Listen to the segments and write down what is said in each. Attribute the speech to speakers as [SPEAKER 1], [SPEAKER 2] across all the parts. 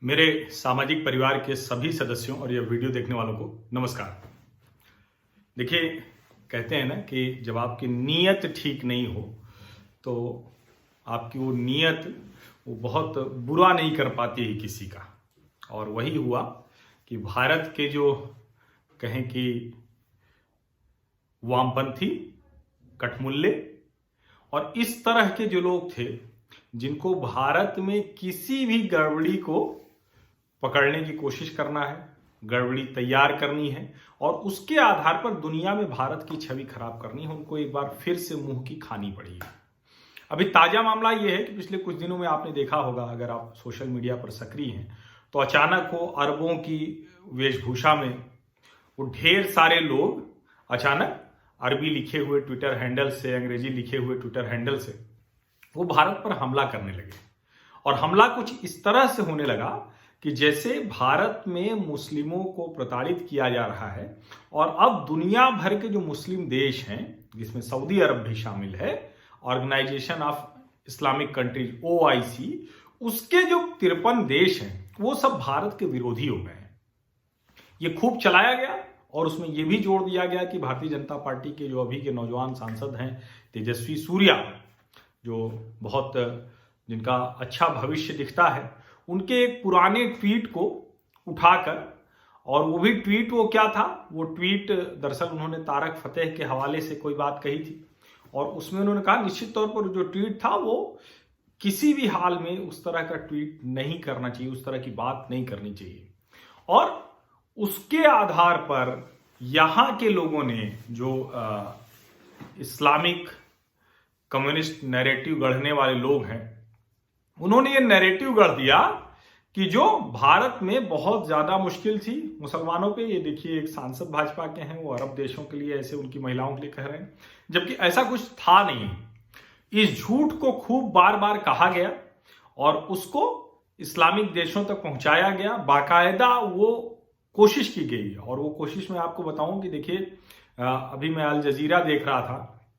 [SPEAKER 1] मेरे सामाजिक परिवार के सभी सदस्यों और यह वीडियो देखने वालों को नमस्कार। देखिए, कहते हैं ना कि जब आपकी नीयत ठीक नहीं हो तो आपकी वो नीयत वो बहुत बुरा नहीं कर पाती है किसी का। और वही हुआ कि भारत के जो कहें कि वामपंथी, कठमुल्ले और इस तरह के जो लोग थे जिनको भारत में किसी भी गड़बड़ी को पकड़ने की कोशिश करना है, गड़बड़ी तैयार करनी है और उसके आधार पर दुनिया में भारत की छवि खराब करनी है, उनको एक बार फिर से मुंह की खानी पड़ी है। अभी ताजा मामला यह है कि पिछले कुछ दिनों में आपने देखा होगा, अगर आप सोशल मीडिया पर सक्रिय हैं, तो अचानक वो अरबों की वेशभूषा में वो ढेर सारे लोग अचानक अरबी लिखे हुए ट्विटर हैंडल से, अंग्रेजी लिखे हुए ट्विटर हैंडल से वो भारत पर हमला करने लगे। और हमला कुछ इस तरह से होने लगा कि जैसे भारत में मुस्लिमों को प्रताड़ित किया जा रहा है और अब दुनिया भर के जो मुस्लिम देश हैं, जिसमें सऊदी अरब भी शामिल है, organisation of Islamic countries OIC, उसके जो 53 देश हैं वो सब भारत के विरोधी हो गए हैं। ये खूब चलाया गया और उसमें यह भी जोड़ दिया गया कि भारतीय जनता पार्टी के जो अभी के नौजवान सांसद हैं तेजस्वी सूर्या, जो बहुत जिनका अच्छा भविष्य दिखता है, उनके एक पुराने ट्वीट को उठाकर, और वो भी ट्वीट वो क्या था, वो ट्वीट दरअसल उन्होंने तारक फतेह के हवाले से कोई बात कही थी और उसमें उन्होंने कहा निश्चित तौर पर जो ट्वीट था वो किसी भी हाल में उस तरह का ट्वीट नहीं करना चाहिए, उस तरह की बात नहीं करनी चाहिए। और उसके आधार पर यहाँ के लोगों ने जो इस्लामिक कम्युनिस्ट नैरेटिव गढ़ने वाले लोग हैं, उन्होंने ये नैरेटिव गढ़ दिया कि जो भारत में बहुत ज्यादा मुश्किल थी मुसलमानों पे। ये देखिए, एक सांसद भाजपा के हैं, वो अरब देशों के लिए ऐसे उनकी महिलाओं के लिए कह रहे हैं, जबकि ऐसा कुछ था नहीं। इस झूठ को खूब बार बार कहा गया और उसको इस्लामिक देशों तक पहुंचाया गया, बाकायदा वो कोशिश की गई। और वो कोशिश मैं आपको बताऊं कि देखिए, अभी मैं अल जजीरा देख रहा था,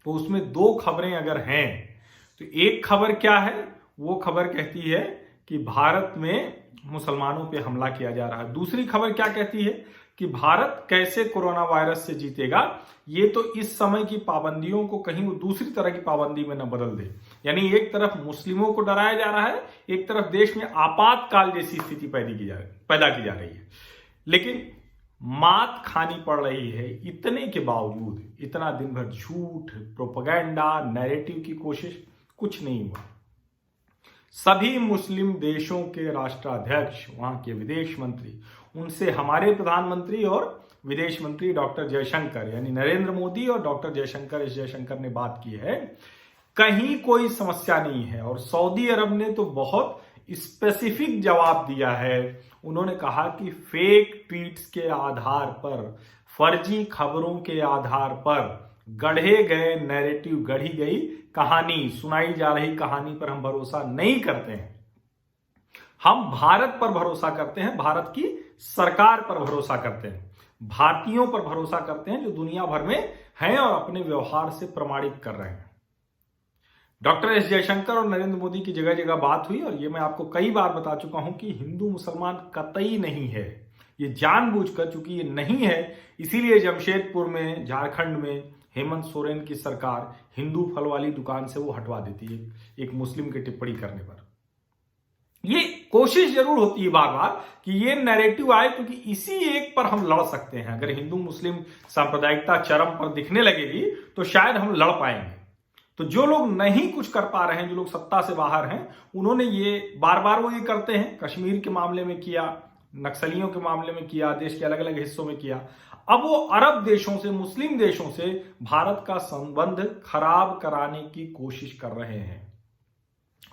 [SPEAKER 1] तो उसमें 2 खबरें अगर हैं तो एक खबर क्या है, वो खबर कहती है कि भारत में मुसलमानों पे हमला किया जा रहा है। दूसरी खबर क्या कहती है कि भारत कैसे कोरोना वायरस से जीतेगा, ये तो इस समय की पाबंदियों को कहीं वो दूसरी तरह की पाबंदी में न बदल दे। यानी एक तरफ मुस्लिमों को डराया जा रहा है, एक तरफ देश में आपातकाल जैसी स्थिति पैदा की जा रही है। लेकिन मात खानी पड़ रही है। इतने के बावजूद, इतना दिन भर झूठ, प्रोपेगेंडा, नैरेटिव की कोशिश, कुछ नहीं हुआ। सभी मुस्लिम देशों के राष्ट्राध्यक्ष, वहां के विदेश मंत्री, उनसे हमारे प्रधानमंत्री और विदेश मंत्री डॉक्टर जयशंकर, यानी नरेंद्र मोदी और डॉक्टर एस जयशंकर ने बात की है, कहीं कोई समस्या नहीं है। और सऊदी अरब ने तो बहुत स्पेसिफिक जवाब दिया है। उन्होंने कहा कि फेक ट्वीट्स के आधार पर, फर्जी खबरों के आधार पर गढ़े गए नैरेटिव, गढ़ी गई कहानी, सुनाई जा रही कहानी पर हम भरोसा नहीं करते हैं। हम भारत पर भरोसा करते हैं, भारत की सरकार पर भरोसा करते हैं, भारतीयों पर भरोसा करते हैं जो दुनिया भर में हैं और अपने व्यवहार से प्रमाणित कर रहे हैं। डॉक्टर एस जयशंकर और नरेंद्र मोदी की जगह जगह बात हुई और ये मैं आपको कई बार बता चुका हूं कि हिंदू मुसलमान कतई नहीं है। ये जानबूझकर, चूंकि ये नहीं है, इसीलिए जमशेदपुर में, झारखंड में हेमंत सोरेन की सरकार हिंदू फल वाली दुकान से वो हटवा देती है एक मुस्लिम की टिप्पणी करने पर। ये कोशिश जरूर होती है बार बार कि ये नैरेटिव आए, क्योंकि इसी एक पर हम लड़ सकते हैं। अगर हिंदू मुस्लिम सांप्रदायिकता चरम पर दिखने लगेगी तो शायद हम लड़ पाएंगे। तो जो लोग नहीं कुछ कर पा रहे हैं, जो लोग सत्ता से बाहर हैं, उन्होंने ये बार बार वो ये करते हैं। कश्मीर के मामले में किया, नक्सलियों के मामले में किया, देश के अलग अलग हिस्सों में किया। अब वो अरब देशों से, मुस्लिम देशों से भारत का संबंध खराब कराने की कोशिश कर रहे हैं।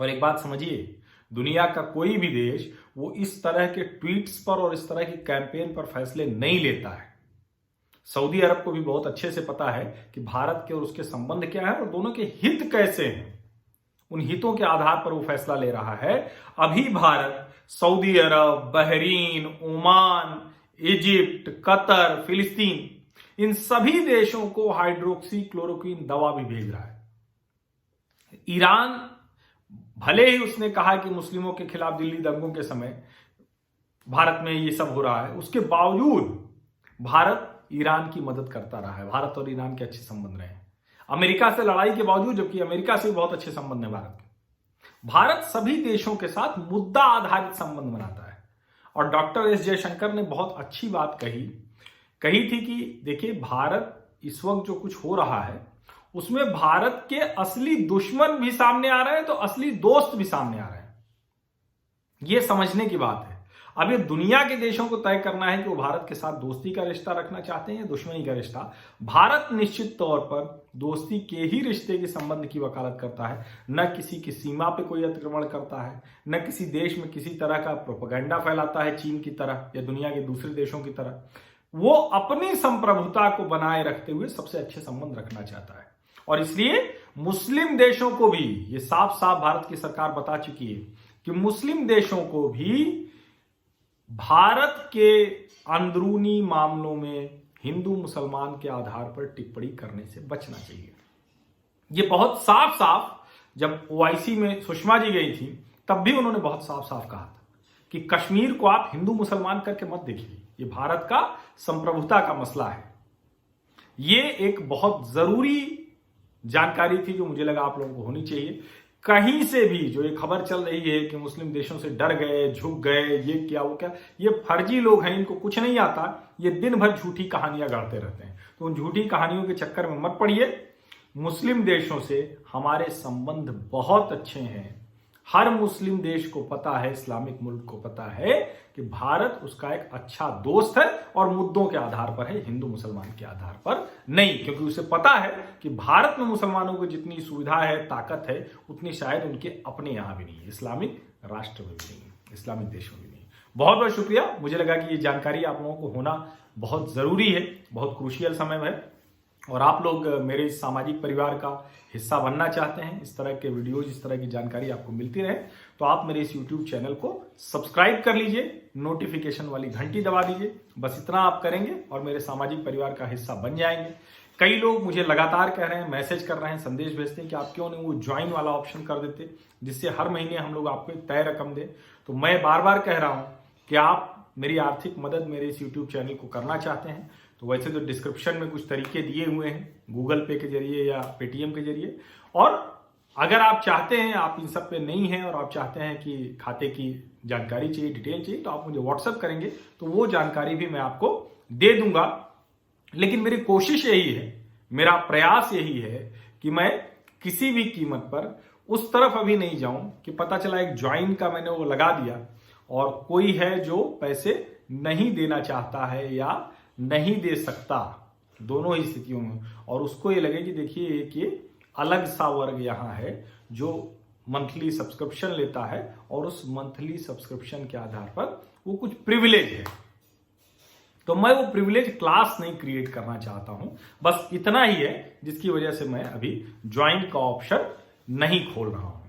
[SPEAKER 1] और एक बात समझिए, दुनिया का कोई भी देश वो इस तरह के ट्वीट्स पर और इस तरह की कैंपेन पर फैसले नहीं लेता है। सऊदी अरब को भी बहुत अच्छे से पता है कि भारत के और उसके संबंध क्या है और दोनों के हित कैसे हैं। उन हितों के आधार पर वो फैसला ले रहा है। अभी भारत सऊदी अरब, बहरीन, ओमान, इजिप्ट, कतर, फिलिस्तीन, इन सभी देशों को हाइड्रोक्सी क्लोरोक्विन दवा भी भेज रहा है। ईरान भले ही उसने कहा कि मुस्लिमों के खिलाफ दिल्ली दंगों के समय भारत में ये सब हो रहा है, उसके बावजूद भारत ईरान की मदद करता रहा है। भारत और ईरान के अच्छे संबंध रहे हैं, अमेरिका से लड़ाई के बावजूद, जबकि अमेरिका से बहुत अच्छे संबंध है भारत के। भारत सभी देशों के साथ मुद्दा आधारित संबंध बनाता है। और डॉक्टर एस जयशंकर ने बहुत अच्छी बात कही थी कि देखिए, भारत इस वक्त जो कुछ हो रहा है उसमें भारत के असली दुश्मन भी सामने आ रहे हैं तो असली दोस्त भी सामने आ रहे हैं। यह समझने की बात है। अब ये दुनिया के देशों को तय करना है कि वो भारत के साथ दोस्ती का रिश्ता रखना चाहते हैं या दुश्मनी का रिश्ता। भारत निश्चित तौर पर दोस्ती के ही रिश्ते के संबंध की वकालत करता है, न किसी की सीमा पे कोई अतिक्रमण करता है, न किसी देश में किसी तरह का प्रोपेगेंडा फैलाता है चीन की तरह या दुनिया के दूसरे देशों की तरह। वो अपनी संप्रभुता को बनाए रखते हुए सबसे अच्छे संबंध रखना चाहता है। और इसलिए मुस्लिम देशों को भी ये साफ साफ भारत की सरकार बता चुकी है कि मुस्लिम देशों को भी भारत के अंदरूनी मामलों में हिंदू मुसलमान के आधार पर टिप्पणी करने से बचना चाहिए। ये बहुत साफ साफ जब ओआईसी में सुषमा जी गई थी तब भी उन्होंने बहुत साफ साफ कहा था कि कश्मीर को आप हिंदू मुसलमान करके मत देखिए, ये भारत का संप्रभुता का मसला है। ये एक बहुत जरूरी जानकारी थी जो मुझे लगा आप लोगों को होनी चाहिए। कहीं से भी जो ये खबर चल रही है कि मुस्लिम देशों से डर गए, झुक गए, ये क्या वो क्या, ये फर्जी लोग हैं, इनको कुछ नहीं आता, ये दिन भर झूठी कहानियां गढ़ते रहते हैं। तो उन झूठी कहानियों के चक्कर में मत पड़िए। मुस्लिम देशों से हमारे संबंध बहुत अच्छे हैं। हर मुस्लिम देश को पता है, इस्लामिक मुल्क को पता है कि भारत उसका एक अच्छा दोस्त है और मुद्दों के आधार पर है, हिंदू मुसलमान के आधार पर नहीं। क्योंकि उसे पता है कि भारत में मुसलमानों को जितनी सुविधा है, ताकत है, उतनी शायद उनके अपने यहां भी नहीं है, इस्लामिक राष्ट्र में भी नहीं, इस्लामिक देशों में भी नहीं। बहुत बहुत शुक्रिया। मुझे लगा कि ये जानकारी आप लोगों को होना बहुत जरूरी है, बहुत क्रूशियल समय में है। और आप लोग मेरे इस सामाजिक परिवार का हिस्सा बनना चाहते हैं, इस तरह के वीडियोज, इस तरह की जानकारी आपको मिलती रहे, तो आप मेरे इस YouTube चैनल को सब्सक्राइब कर लीजिए, नोटिफिकेशन वाली घंटी दबा दीजिए। बस इतना आप करेंगे और मेरे सामाजिक परिवार का हिस्सा बन जाएंगे। कई लोग मुझे लगातार कह रहे हैं, मैसेज कर रहे हैं, संदेश भेजते हैं कि आप क्यों नहीं वो ज्वाइन वाला ऑप्शन कर देते, जिससे हर महीने हम लोग आपको तय रकम दें। तो मैं बार बार कह रहा हूं कि आप मेरी आर्थिक मदद मेरे इस YouTube चैनल को करना चाहते हैं तो वैसे तो डिस्क्रिप्शन में कुछ तरीके दिए हुए हैं, गूगल पे के जरिए या पेटीएम के जरिए। और अगर आप चाहते हैं, आप इन सब पे नहीं हैं और आप चाहते हैं कि खाते की जानकारी चाहिए, डिटेल चाहिए, तो आप मुझे व्हाट्सएप करेंगे तो वो जानकारी भी मैं आपको दे दूंगा। लेकिन मेरी कोशिश यही है, मेरा प्रयास यही है कि मैं किसी भी कीमत पर उस तरफ अभी नहीं जाऊं कि पता चला एक ज्वाइन का मैंने वो लगा दिया और कोई है जो पैसे नहीं देना चाहता है या नहीं दे सकता, दोनों ही स्थितियों में, और उसको ये लगे कि देखिए एक ये अलग सा वर्ग यहां है जो मंथली सब्सक्रिप्शन लेता है और उस मंथली सब्सक्रिप्शन के आधार पर वो कुछ प्रिविलेज है। तो मैं वो प्रिविलेज क्लास नहीं क्रिएट करना चाहता हूं। बस इतना ही है जिसकी वजह से मैं अभी ज्वाइन का ऑप्शन नहीं खोल रहा हूं।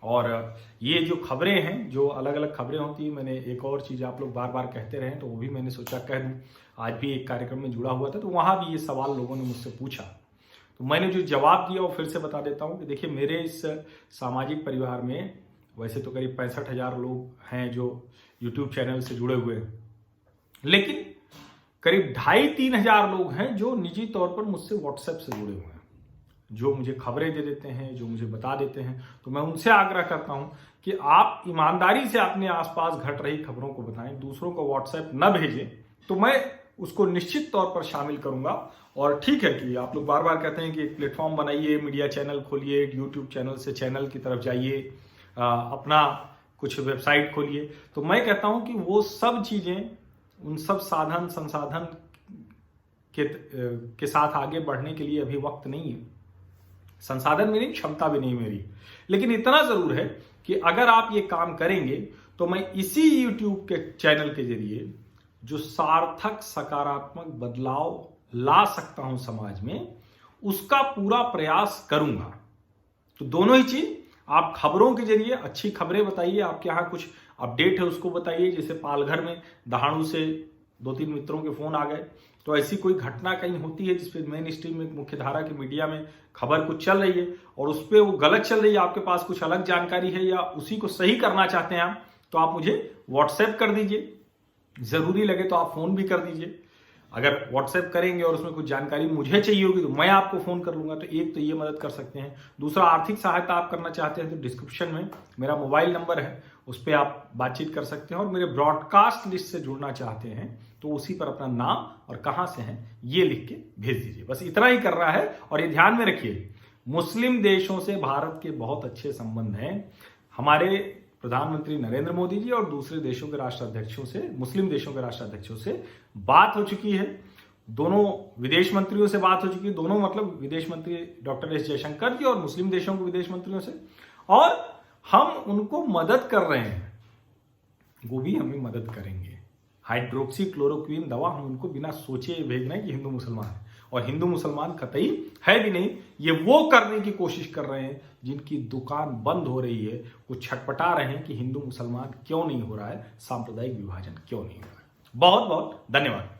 [SPEAKER 1] और ये जो खबरें हैं, जो अलग अलग खबरें होती है, मैंने एक और चीज आप लोग बार बार कहते रहे तो वो भी मैंने सोचा कह दूं। आज भी एक कार्यक्रम में जुड़ा हुआ था तो वहां भी ये सवाल लोगों ने मुझसे पूछा, तो मैंने जो जवाब दिया वो फिर से बता देता हूं कि देखिए, मेरे इस सामाजिक परिवार में वैसे तो करीब 65,000 लोग हैं जो यूट्यूब चैनल से जुड़े हुए हैं, लेकिन करीब 2,500-3 हजार लोग हैं जो निजी तौर पर मुझसे व्हाट्सएप से जुड़े हुए हैं, जो मुझे खबरें दे देते हैं, जो मुझे बता देते हैं। तो मैं उनसे आग्रह करता हूं कि आप ईमानदारी से अपने आसपास घट रही खबरों को बताएं, दूसरों को व्हाट्सएप न भेजें, तो मैं उसको निश्चित तौर पर शामिल करूंगा। और ठीक है कि आप लोग बार बार कहते हैं कि एक प्लेटफॉर्म बनाइए, मीडिया चैनल खोलिए, यूट्यूब चैनल से चैनल की तरफ जाइए, अपना कुछ वेबसाइट खोलिए, तो मैं कहता हूं कि वो सब चीजें, उन सब साधन संसाधन के साथ आगे बढ़ने के लिए अभी वक्त नहीं है, संसाधन मेरी, क्षमता भी नहीं मेरी। लेकिन इतना जरूर है कि अगर आप ये काम करेंगे तो मैं इसी YouTube के चैनल के जरिए जो सार्थक सकारात्मक बदलाव ला सकता हूं समाज में, उसका पूरा प्रयास करूंगा। तो दोनों ही चीज, आप खबरों के जरिए अच्छी खबरें बताइए, आपके यहां कुछ अपडेट है उसको बताइए। जैसे पालघर में दहाड़ू से 2-3 मित्रों के फोन आ गए। तो ऐसी कोई घटना कहीं होती है जिसपे मेन स्ट्रीम में, मुख्य धारा की मीडिया में खबर कुछ चल रही है और उस पर वो गलत चल रही है, आपके पास कुछ अलग जानकारी है या उसी को सही करना चाहते हैं आप, तो आप मुझे व्हाट्सएप कर दीजिए। जरूरी लगे तो आप फोन भी कर दीजिए। अगर व्हाट्सएप करेंगे और उसमें कुछ जानकारी मुझे चाहिए होगी तो मैं आपको फोन कर लूंगा। तो एक तो ये मदद कर सकते हैं। दूसरा, आर्थिक सहायता आप करना चाहते हैं तो डिस्क्रिप्शन में मेरा मोबाइल नंबर है, उस पर आप बातचीत कर सकते हैं। और मेरे ब्रॉडकास्ट लिस्ट से जुड़ना चाहते हैं तो उसी पर अपना नाम और कहां से हैं ये लिख के भेज दीजिए। बस इतना ही करना है। और ये ध्यान में रखिए, मुस्लिम देशों से भारत के बहुत अच्छे संबंध हैं। हमारे प्रधानमंत्री नरेंद्र मोदी जी और दूसरे देशों के राष्ट्राध्यक्षों से, मुस्लिम देशों के राष्ट्राध्यक्षों से बात हो चुकी है। दोनों विदेश मंत्रियों से बात हो चुकी है, दोनों मतलब विदेश मंत्री डॉक्टर एस जयशंकर जी और मुस्लिम देशों के विदेश मंत्रियों से। और हम उनको मदद कर रहे हैं, वो भी हमें मदद करेंगे। हाइड्रोक्सी क्लोरोक्विन दवा हम उनको बिना सोचे भेज रहे हैं कि हिंदू मुसलमान है, और हिंदू मुसलमान कतई है भी नहीं। ये वो करने की कोशिश कर रहे हैं जिनकी दुकान बंद हो रही है, वो छटपटा रहे हैं कि हिंदू मुसलमान क्यों नहीं हो रहा है, सांप्रदायिक विभाजन क्यों नहीं हो रहा है। बहुत बहुत धन्यवाद।